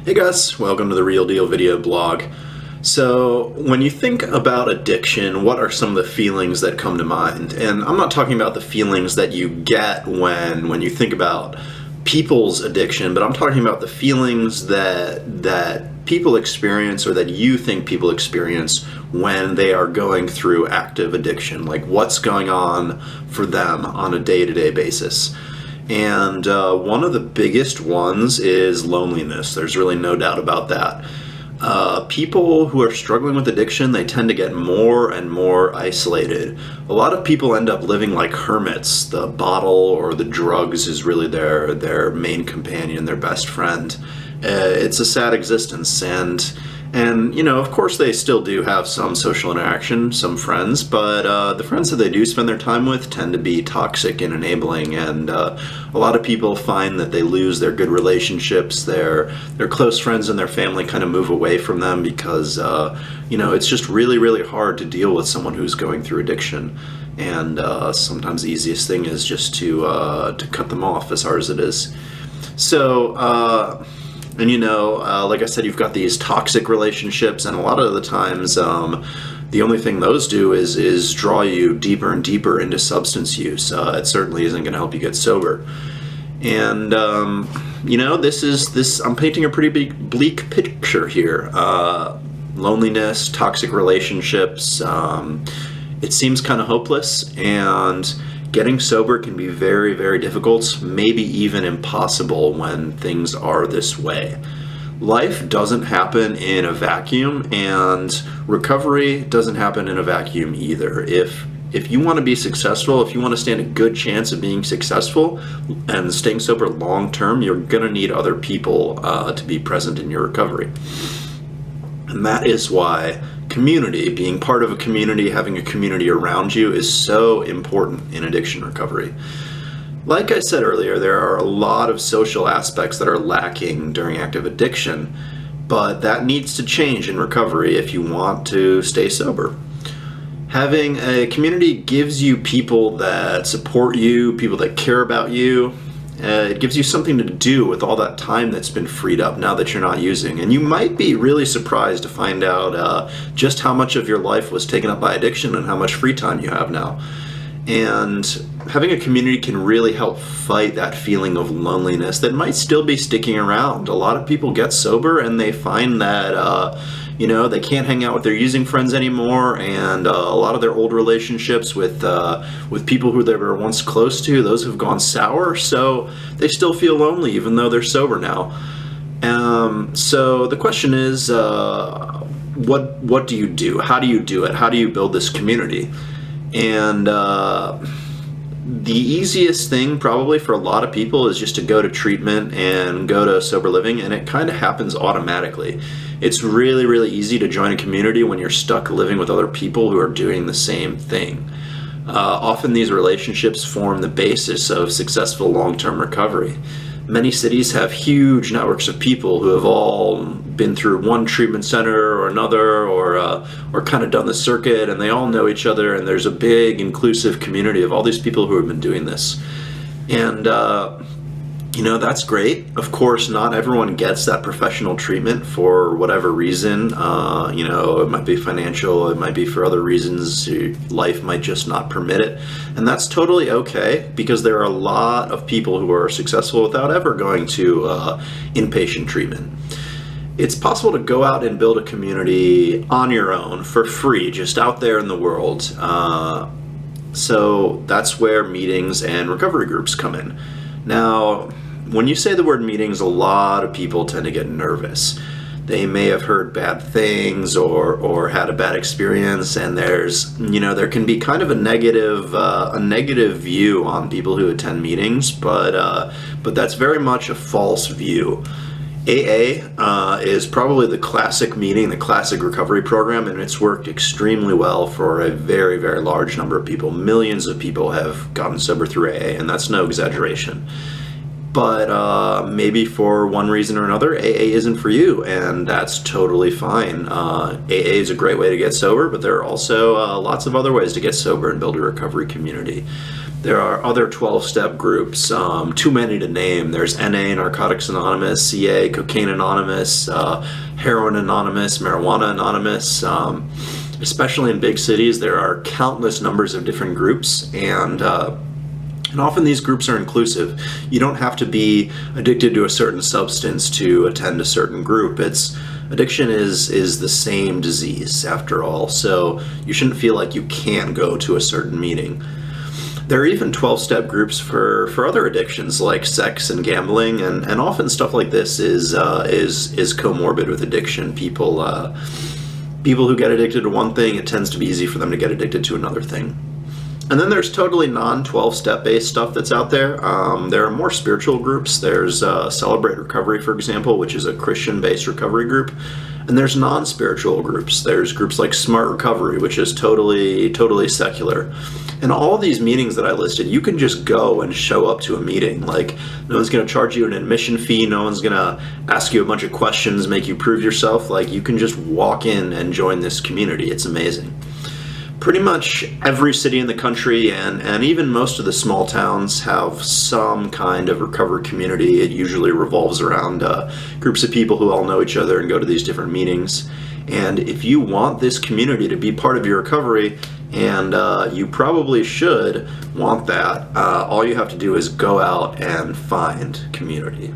Hey guys, welcome to the Real Deal video blog. So when you think about addiction, what are some of the feelings that come to mind? And I'm not talking about the feelings that you get when you think about people's addiction, but I'm talking about the feelings that people experience or that you think people experience when they are going through active addiction, like what's going on for them on a day-to-day basis. And one of the biggest ones is loneliness. There's really no doubt about that. People who are struggling with addiction, they tend to get more and more isolated. A lot of people end up living like hermits. The bottle or the drugs is really their main companion, their best friend. It's a sad existence, and you know, of course they still do have some social interaction, some friends, but the friends that they do spend their time with tend to be toxic and enabling, and a lot of people find that they lose their good relationships. Their close friends and their family kind of move away from them because you know, it's just really hard to deal with someone who's going through addiction, and sometimes the easiest thing is just to cut them off, as hard as it is. So and you know, like I said, you've got these toxic relationships, and a lot of the times the only thing those do is draw you deeper and deeper into substance use. It certainly isn't going to help you get sober. And you know, I'm painting a pretty big bleak picture here. Loneliness, toxic relationships, it seems kind of hopeless, and getting sober can be very difficult, maybe even impossible when things are this way. Life doesn't happen in a vacuum, and recovery doesn't happen in a vacuum either. If you want to be successful, if you want to stand a good chance of being successful and staying sober long term, you're going to need other people to be present in your recovery. And that is why community, being part of a community, having a community around you is so important in addiction recovery. Like I said earlier, there are a lot of social aspects that are lacking during active addiction, but that needs to change in recovery if you want to stay sober. Having a community gives you people that support you, people that care about you. It gives you something to do with all that time that's been freed up now that you're not using. And you might be really surprised to find out just how much of your life was taken up by addiction and how much free time you have now. And having a community can really help fight that feeling of loneliness that might still be sticking around. A lot of people get sober and they find that you know, they can't hang out with their using friends anymore, and a lot of their old relationships with people who they were once close to, those have gone sour, so they still feel lonely even though they're sober now. So the question is, what do you do? How do you do it? How do you build this community? And the easiest thing probably for a lot of people is just to go to treatment and go to sober living, and it kind of happens automatically. It's really easy to join a community when you're stuck living with other people who are doing the same thing. Often these relationships form the basis of successful long-term recovery. Many cities have huge networks of people who have all been through one treatment center or another, or kind of done the circuit, and they all know each other, and there's a big inclusive community of all these people who have been doing this. And you know, that's great. Of course, not everyone gets that professional treatment for whatever reason. You know, it might be financial, it might be for other reasons, life might just not permit it. And that's totally okay, because there are a lot of people who are successful without ever going to inpatient treatment. It's possible to go out and build a community on your own for free, just out there in the world. So that's where meetings and recovery groups come in. Now, when you say the word meetings, a lot of people tend to get nervous. They may have heard bad things or had a bad experience, and there can be kind of a negative view on people who attend meetings, but that's very much a false view. AA is probably the classic meeting, the classic recovery program, and it's worked extremely well for a very large number of people. Millions of people have gotten sober through AA, and that's no exaggeration. but maybe for one reason or another, AA isn't for you, and that's totally fine. AA is a great way to get sober, but there are also lots of other ways to get sober and build a recovery community. There are other 12-step groups, too many to name. There's NA, Narcotics Anonymous, CA, Cocaine Anonymous, Heroin Anonymous, Marijuana Anonymous. Especially in big cities, there are countless numbers of different groups, and often these groups are inclusive. You don't have to be addicted to a certain substance to attend a certain group. Addiction is the same disease after all, so you shouldn't feel like you can't go to a certain meeting. There are even 12-step groups for other addictions like sex and gambling, and often stuff like this is comorbid with addiction. People who get addicted to one thing, it tends to be easy for them to get addicted to another thing. And then there's totally non-12-step based stuff that's out there. There are more spiritual groups. There's Celebrate Recovery, for example, which is a Christian-based recovery group. And there's non-spiritual groups. There's groups like Smart Recovery, which is totally secular. And all of these meetings that I listed, you can just go and show up to a meeting. Like, no one's going to charge you an admission fee. No one's going to ask you a bunch of questions, make you prove yourself. Like, you can just walk in and join this community. It's amazing. Pretty much every city in the country and even most of the small towns have some kind of recovery community. It usually revolves around groups of people who all know each other and go to these different meetings. And if you want this community to be part of your recovery, and you probably should want that, all you have to do is go out and find community.